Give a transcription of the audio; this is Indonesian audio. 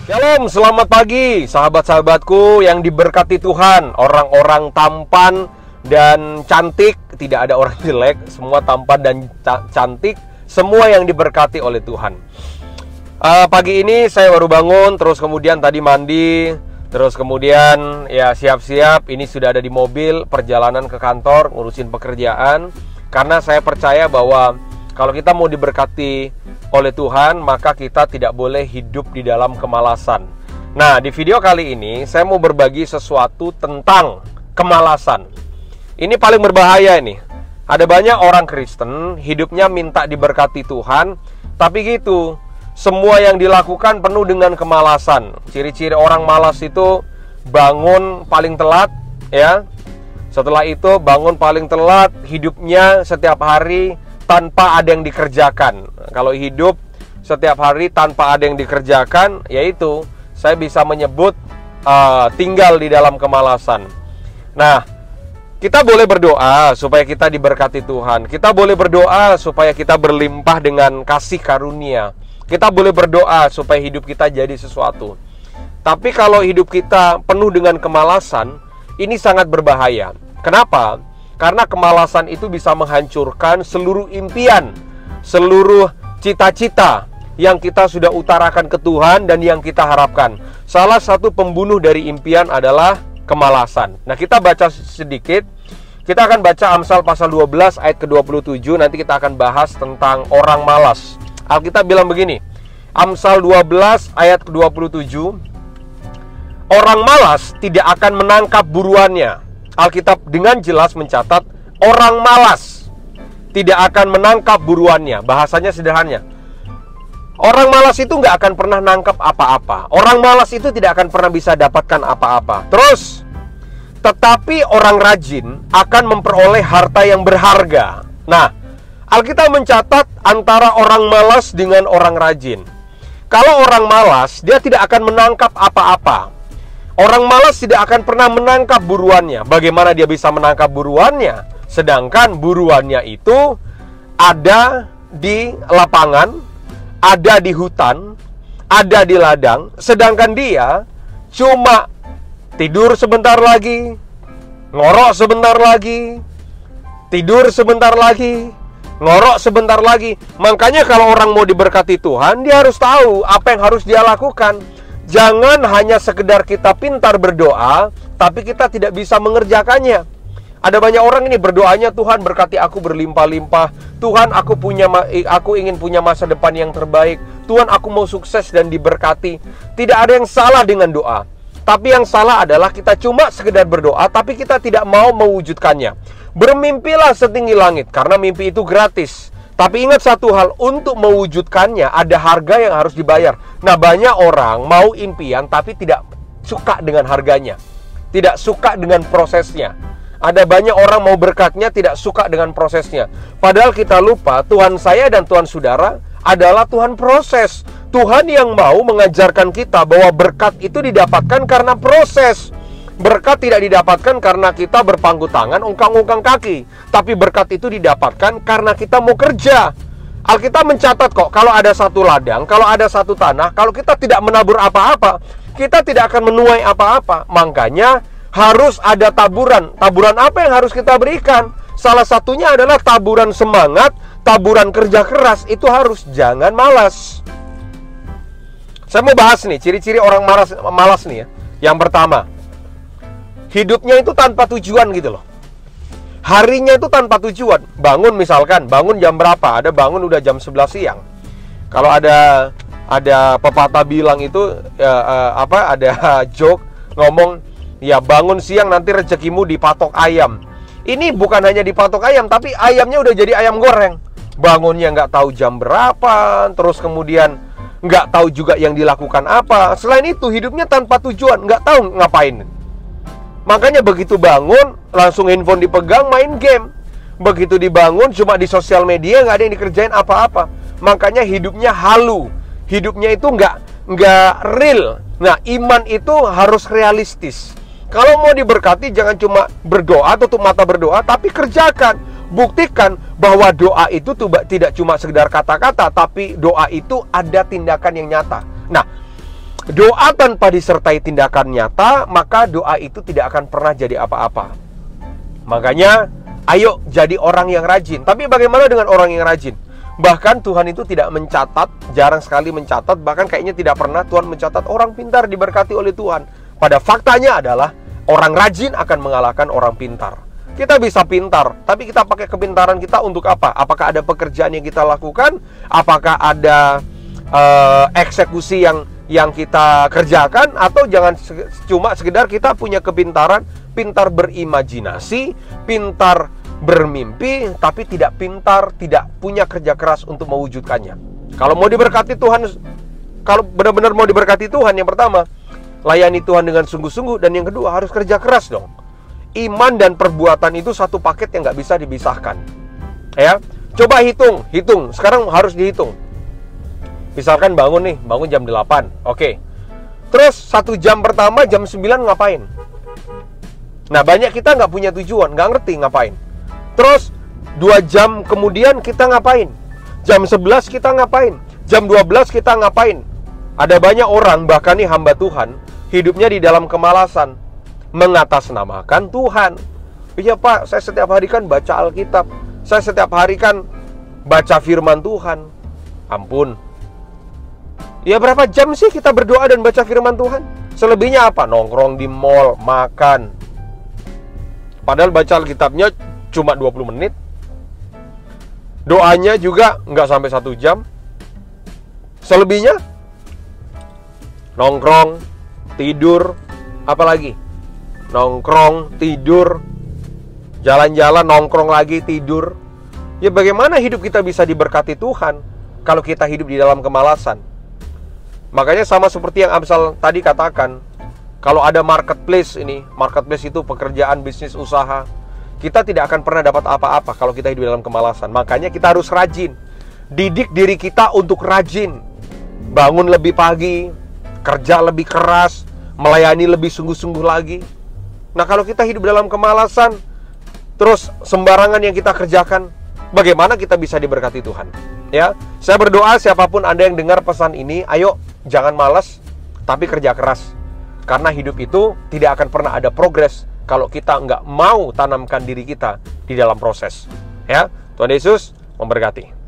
Shalom, selamat pagi sahabat-sahabatku yang diberkati Tuhan. Orang-orang tampan dan cantik, tidak ada orang jelek, semua tampan dan cantik, semua yang diberkati oleh Tuhan. Pagi ini saya baru bangun, terus kemudian tadi mandi, terus kemudian ya siap-siap, ini sudah ada di mobil, perjalanan ke kantor, ngurusin pekerjaan. Karena saya percaya bahwa kalau kita mau diberkati oleh Tuhan, maka kita tidak boleh hidup di dalam kemalasan. Nah, di video kali ini saya mau berbagi sesuatu tentang kemalasan. Ini paling berbahaya ini. Ada banyak orang Kristen hidupnya minta diberkati Tuhan, tapi gitu, semua yang dilakukan penuh dengan kemalasan. Ciri-ciri orang malas itu bangun paling telat, ya. Setelah itu bangun paling telat, hidupnya setiap hari tanpa ada yang dikerjakan. Kalau hidup setiap hari tanpa ada yang dikerjakan, yaitu saya bisa menyebut tinggal di dalam kemalasan. Nah, kita boleh berdoa supaya kita diberkati Tuhan. Kita boleh berdoa supaya kita berlimpah dengan kasih karunia. Kita boleh berdoa supaya hidup kita jadi sesuatu. Tapi kalau hidup kita penuh dengan kemalasan, ini sangat berbahaya. Kenapa? Karena kemalasan itu bisa menghancurkan seluruh impian, seluruh cita-cita yang kita sudah utarakan ke Tuhan dan yang kita harapkan. Salah satu pembunuh dari impian adalah kemalasan. Nah, kita baca sedikit. Kita akan baca Amsal pasal 12 ayat ke-27. Nanti kita akan bahas tentang orang malas. Alkitab bilang begini, Amsal 12 ayat ke-27, orang malas tidak akan menangkap buruannya. Alkitab dengan jelas mencatat orang malas tidak akan menangkap buruannya. Bahasanya sederhana. Orang malas itu nggak akan pernah nangkap apa-apa. Orang malas itu tidak akan pernah bisa dapatkan apa-apa. Terus, tetapi orang rajin akan memperoleh harta yang berharga. Nah, Alkitab mencatat antara orang malas dengan orang rajin. Kalau orang malas, dia tidak akan menangkap apa-apa. Orang malas tidak akan pernah menangkap buruannya. Bagaimana dia bisa menangkap buruannya? Sedangkan buruannya itu ada di lapangan, ada di hutan, ada di ladang. Sedangkan dia cuma tidur sebentar lagi, ngorok sebentar lagi, tidur sebentar lagi, ngorok sebentar lagi. Makanya kalau orang mau diberkati Tuhan, dia harus tahu apa yang harus dia lakukan. Jangan hanya sekedar kita pintar berdoa, tapi kita tidak bisa mengerjakannya. Ada banyak orang ini berdoanya, Tuhan berkati aku berlimpah-limpah. Tuhan aku ingin punya masa depan yang terbaik. Tuhan aku mau sukses dan diberkati. Tidak ada yang salah dengan doa. Tapi yang salah adalah kita cuma sekedar berdoa, tapi kita tidak mau mewujudkannya. Bermimpilah setinggi langit, karena mimpi itu gratis. Tapi ingat satu hal, untuk mewujudkannya ada harga yang harus dibayar. Nah, banyak orang mau impian tapi tidak suka dengan harganya, tidak suka dengan prosesnya. Ada banyak orang mau berkatnya tidak suka dengan prosesnya. Padahal kita lupa Tuhan saya dan Tuhan saudara adalah Tuhan proses. Tuhan yang mau mengajarkan kita bahwa berkat itu didapatkan karena proses. Berkat tidak didapatkan karena kita berpangku tangan, ungkang-ungkang kaki. Tapi berkat itu didapatkan karena kita mau kerja. Alkitab mencatat kok, kalau ada satu ladang, kalau ada satu tanah, kalau kita tidak menabur apa-apa, kita tidak akan menuai apa-apa. Makanya harus ada taburan. Taburan apa yang harus kita berikan? Salah satunya adalah taburan semangat, taburan kerja keras. Itu harus, jangan malas. Saya mau bahas nih, ciri-ciri orang malas nih ya. Yang pertama, hidupnya itu tanpa tujuan gitu loh. Harinya itu tanpa tujuan. Bangun misalkan, bangun jam berapa? Ada bangun udah jam 11 siang. Kalau ada pepatah bilang itu ada joke ngomong, ya bangun siang nanti rezekimu dipatok ayam. Ini bukan hanya dipatok ayam, tapi ayamnya udah jadi ayam goreng. Bangunnya nggak tahu jam berapa, terus kemudian nggak tahu juga yang dilakukan apa. Selain itu hidupnya tanpa tujuan, nggak tahu ngapain. Makanya begitu bangun, langsung handphone dipegang, main game. Begitu dibangun, cuma di sosial media, nggak ada yang dikerjain apa-apa. Makanya hidupnya halu. Hidupnya itu nggak real. Nah, iman itu harus realistis. Kalau mau diberkati, jangan cuma berdoa, tutup mata berdoa, tapi kerjakan. Buktikan bahwa doa itu tidak cuma sekedar kata-kata, tapi doa itu ada tindakan yang nyata. Nah, doa tanpa disertai tindakan nyata, maka doa itu tidak akan pernah jadi apa-apa. Makanya, ayo jadi orang yang rajin. Tapi bagaimana dengan orang yang rajin? Bahkan Tuhan itu tidak mencatat, jarang sekali mencatat, bahkan kayaknya tidak pernah Tuhan mencatat orang pintar diberkati oleh Tuhan. Pada faktanya adalah, orang rajin akan mengalahkan orang pintar. Kita bisa pintar, tapi kita pakai kepintaran kita untuk apa? Apakah ada pekerjaan yang kita lakukan? Apakah ada eksekusi yang kita kerjakan? Atau jangan cuma sekedar kita punya kepintaran, pintar berimajinasi, pintar bermimpi, tapi tidak pintar, tidak punya kerja keras untuk mewujudkannya. Kalau mau diberkati Tuhan, kalau benar-benar mau diberkati Tuhan, yang pertama, layani Tuhan dengan sungguh-sungguh, dan yang kedua, harus kerja keras dong. Iman dan perbuatan itu satu paket yang nggak bisa dipisahkan. Ya, coba hitung. Sekarang harus dihitung. Misalkan bangun jam 8. Oke. Terus 1 jam pertama jam 9 ngapain? Nah, banyak kita nggak punya tujuan, nggak ngerti ngapain. Terus 2 jam kemudian kita ngapain? Jam 11 kita ngapain? Jam 12 kita ngapain? Ada banyak orang, bahkan nih hamba Tuhan, hidupnya di dalam kemalasan, mengatasnamakan Tuhan. Iya Pak, saya setiap hari kan baca Alkitab, saya setiap hari kan baca firman Tuhan. Ampun. Ya berapa jam sih kita berdoa dan baca firman Tuhan? Selebihnya apa? Nongkrong di mall, makan. Padahal baca Alkitabnya cuma 20 menit. Doanya juga nggak sampai 1 jam. Selebihnya nongkrong, tidur, apalagi? Nongkrong, tidur, jalan-jalan, nongkrong lagi, tidur. Ya bagaimana hidup kita bisa diberkati Tuhan kalau kita hidup di dalam kemalasan? Makanya sama seperti yang Amsal tadi katakan, kalau ada marketplace itu pekerjaan, bisnis, usaha, kita tidak akan pernah dapat apa-apa kalau kita hidup di dalam kemalasan. Makanya kita harus rajin. Didik diri kita untuk rajin. Bangun lebih pagi, kerja lebih keras, melayani lebih sungguh-sungguh lagi. Nah, kalau kita hidup dalam kemalasan, terus sembarangan yang kita kerjakan, bagaimana kita bisa diberkati Tuhan? Ya, saya berdoa siapapun Anda yang dengar pesan ini, ayo jangan malas, tapi kerja keras. Karena hidup itu tidak akan pernah ada progres kalau kita nggak mau tanamkan diri kita di dalam proses. Ya, Tuhan Yesus memberkati.